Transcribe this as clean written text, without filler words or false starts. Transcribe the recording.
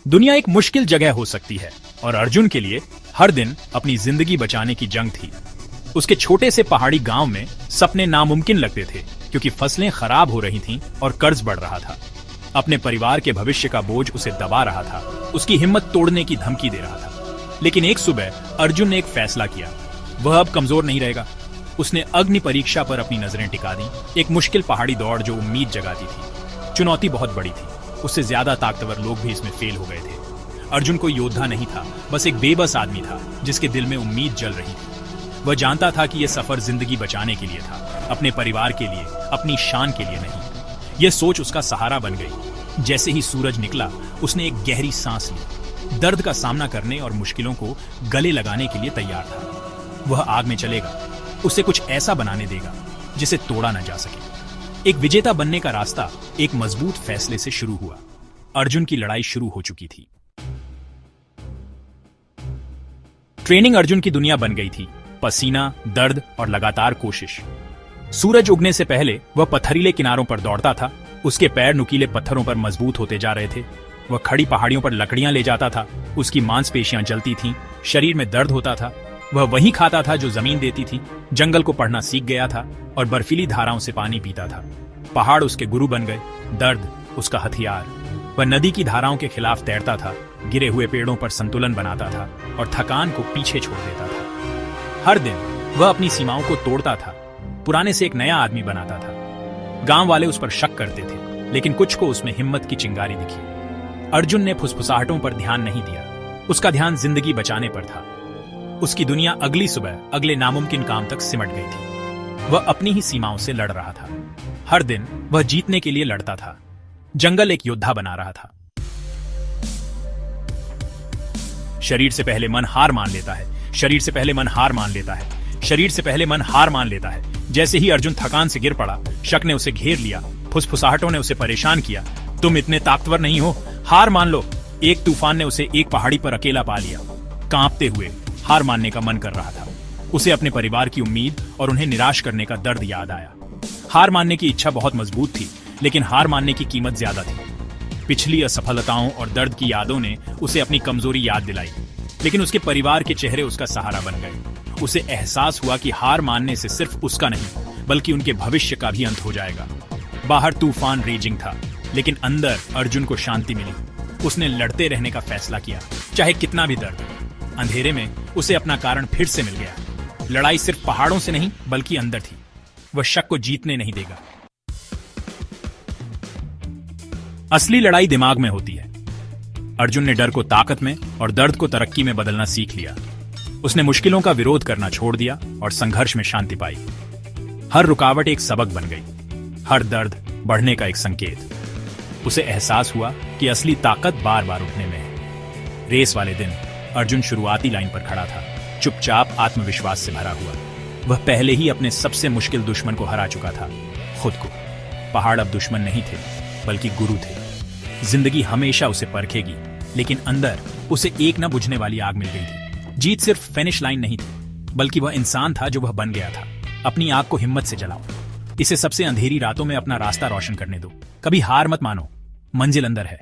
दुनिया एक मुश्किल जगह हो सकती है और अर्जुन के लिए हर दिन अपनी जिंदगी बचाने की जंग थी। उसके छोटे से पहाड़ी गांव में सपने नामुमकिन लगते थे क्योंकि फसलें खराब हो रही थीं और कर्ज बढ़ रहा था। अपने परिवार के भविष्य का बोझ उसे दबा रहा था, उसकी हिम्मत तोड़ने की धमकी दे रहा था। लेकिन एक सुबह अर्जुन ने एक फैसला किया। वह अब कमजोर नहीं रहेगा। उसने अग्नि परीक्षा पर अपनी नजरें टिका दी, एक मुश्किल पहाड़ी दौड़ जो उम्मीद जगाती थी। चुनौती बहुत बड़ी थी, उससे ज्यादा ताकतवर लोग भी इसमें फेल हो गए थे। अर्जुन कोई योद्धा नहीं था, बस एक बेबस आदमी था जिसके दिल में उम्मीद जल रही थी। वह जानता था कि यह सफर जिंदगी बचाने के लिए था, अपने परिवार के लिए, अपनी शान के लिए नहीं। यह सोच उसका सहारा बन गई। जैसे ही सूरज निकला, उसने एक गहरी सांस ली। दर्द का सामना करने और मुश्किलों को गले लगाने के लिए तैयार था। वह आग में चलेगा, उसे कुछ ऐसा बनाने देगा जिसे तोड़ा न जा सके। एक विजेता बनने का रास्ता एक मजबूत फैसले से शुरू हुआ। अर्जुन की लड़ाई शुरू हो चुकी थी। ट्रेनिंग अर्जुन की दुनिया बन गई थी। पसीना, दर्द और लगातार कोशिश। सूरज उगने से पहले वह पथरीले किनारों पर दौड़ता था। उसके पैर नुकीले पत्थरों पर मजबूत होते जा रहे थे। वह खड़ी पहाड़ियों पर लकड़ियां ले जाता था। उसकी मांसपेशियां जलती थीं, शरीर में दर्द होता था। वह वही खाता था जो जमीन देती थी। जंगल को पढ़ना सीख गया था और बर्फीली धाराओं से पानी पीता था। पहाड़ उसके गुरु बन गए, दर्द उसका हथियार। वह नदी की धाराओं के खिलाफ तैरता था, गिरे हुए पेड़ों पर संतुलन बनाता था और थकान को पीछे छोड़ देता था। हर दिन वह अपनी सीमाओं को तोड़ता था, पुराने से एक नया आदमी बनाता था। गांव वाले उस पर शक करते थे, लेकिन कुछ को उसमें हिम्मत की चिंगारी दिखी। अर्जुन ने फुसफुसाहटों पर ध्यान नहीं दिया, उसका ध्यान जिंदगी बचाने पर था। उसकी दुनिया अगली सुबह अगले नामुमकिन काम तक सिमट गई थी। वह अपनी ही सीमाओं से लड़ रहा था। हर दिन वह जीतने के लिए लड़ता था। जंगल एक योद्धा बना रहा था। शरीर से पहले मन हार मान लेता है, शरीर से पहले मन हार मान लेता है, शरीर से पहले मन हार मान लेता है। जैसे ही अर्जुन थकान से गिर पड़ा, शक ने उसे घेर लिया, फुसफुसाहटों ने उसे परेशान किया। तुम इतने ताकतवर नहीं हो, हार मान लो। एक तूफान ने उसे एक पहाड़ी पर अकेला पा लिया। कांपते हुए हार मानने का मन कर रहा था। उसे अपने परिवार की उम्मीद और उन्हें निराश करने का दर्द याद आया। हार मानने की इच्छा बहुत मजबूत थी, लेकिन हार मानने की कीमत ज्यादा थी। पिछली असफलताओं और दर्द की यादों ने उसे अपनी कमजोरी याद दिलाई, लेकिन उसके परिवार के चेहरे उसका सहारा बन गए। उसे एहसास हुआ कि हार मानने से सिर्फ उसका नहीं, बल्कि उनके भविष्य का भी अंत हो जाएगा। बाहर तूफान रेजिंग था, लेकिन अंदर अर्जुन को शांति मिली। उसने लड़ते रहने का फैसला किया, चाहे कितना भी दर्द। अंधेरे में उसे अपना कारण फिर से मिल गया। लड़ाई सिर्फ पहाड़ों से नहीं, बल्कि अंदर थी। वह शक को जीतने नहीं देगा। असली लड़ाई दिमाग में होती है। अर्जुन ने डर को ताकत में और दर्द को तरक्की में बदलना सीख लिया। उसने मुश्किलों का विरोध करना छोड़ दिया और संघर्ष में शांति पाई। हर रुकावट एक सबक बन गई, हर दर्द बढ़ने का एक संकेत। उसे एहसास हुआ कि असली ताकत बार बार उठने में है। रेस वाले दिन अर्जुन शुरुआती लाइन पर खड़ा था, चुपचाप, आत्मविश्वास से भरा हुआ। वह पहले ही अपने सबसे मुश्किल दुश्मन को हरा चुका था, खुद को। पहाड़ अब दुश्मन नहीं थे, बल्कि गुरु थे। जिंदगी हमेशा उसे परखेगी, लेकिन अंदर उसे एक न बुझने वाली आग मिल गई थी। जीत सिर्फ फिनिश लाइन नहीं थी, बल्कि वह इंसान था जो वह बन गया था। अपनी आग को हिम्मत से जलाओ, इसे सबसे अंधेरी रातों में अपना रास्ता रोशन करने दो। कभी हार मत मानो, मंजिल अंदर है।